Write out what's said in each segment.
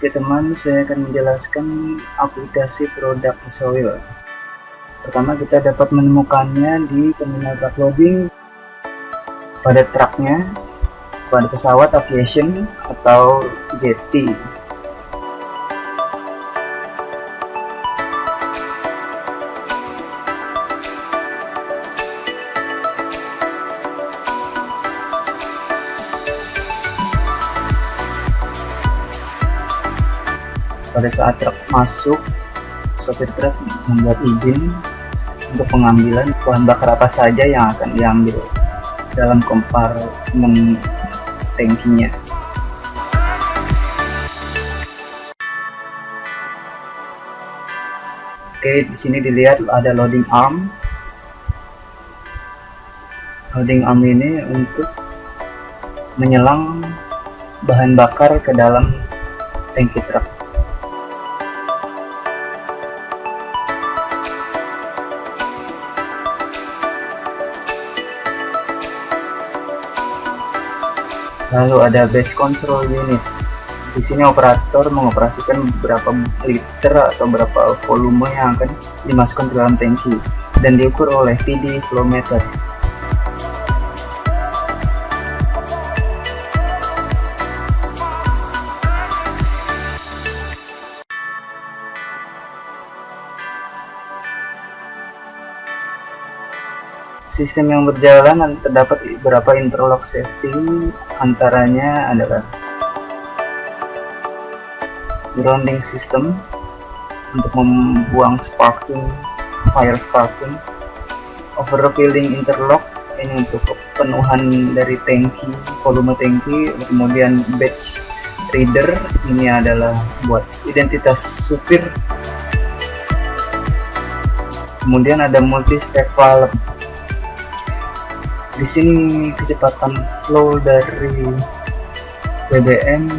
Oke teman, saya akan menjelaskan aplikasi produk Soil. Pertama kita dapat menemukannya di terminal truck loading, pada truknya, pada pesawat aviation atau jetty. Pada saat truk masuk, sopir truk membuat izin untuk pengambilan bahan bakar apa saja yang akan diambil dalam kompartemen tangkinya. Oke, di sini dilihat ada loading arm. Loading arm ini untuk menyelang bahan bakar ke dalam tangki truk. Lalu ada base control unit. Di sini operator mengoperasikan berapa liter atau berapa volume yang akan dimasukkan ke dalam tangki dan diukur oleh PD flow meter. Sistem yang berjalan terdapat beberapa interlock safety, antaranya adalah grounding system untuk membuang fire sparking, overfilling interlock ini untuk penuhan dari tangki, volume tangki, kemudian batch reader ini adalah buat identitas supir, kemudian ada multi step valve. Di sini kecepatan flow dari BBM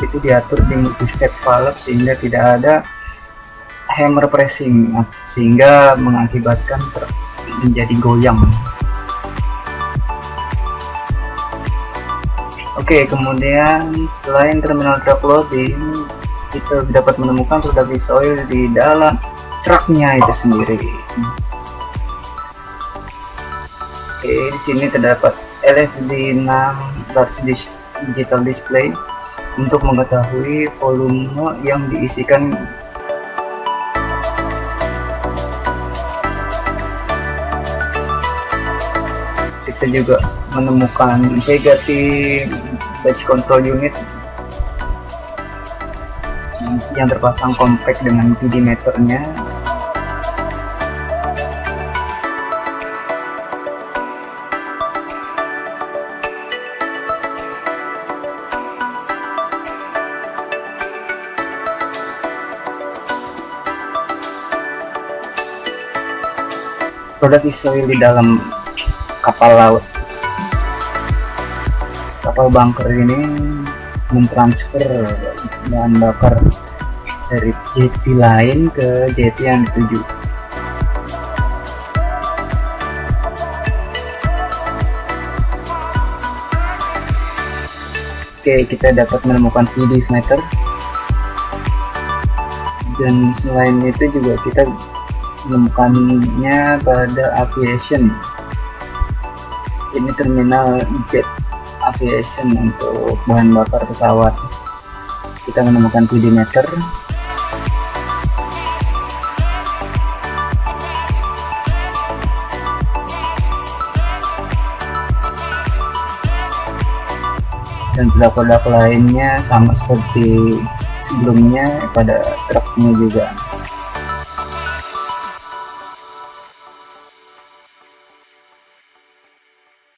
itu diatur di multi-step valve sehingga tidak ada hammer pressing, sehingga mengakibatkan truk menjadi goyang. Oke, kemudian selain terminal truck loading, kita dapat menemukan produk Soil di dalam truknya itu sendiri. Oke, di sini terdapat LFD 6 large digital display untuk mengetahui volume yang diisikan. Kita juga menemukan Pegati batch control unit yang terpasang compact dengan PD meternya. Produk Soil di dalam kapal laut. Kapal bunker ini mentransfer bahan bakar dari jetty lain ke jetty yang dituju. Oke, kita dapat menemukan PD meter, dan selain itu juga kita menemukannya pada aviation. Ini terminal jet aviation untuk bahan bakar pesawat. Kita menemukan PD meter, dan produk-produk lainnya sama seperti sebelumnya pada truknya juga.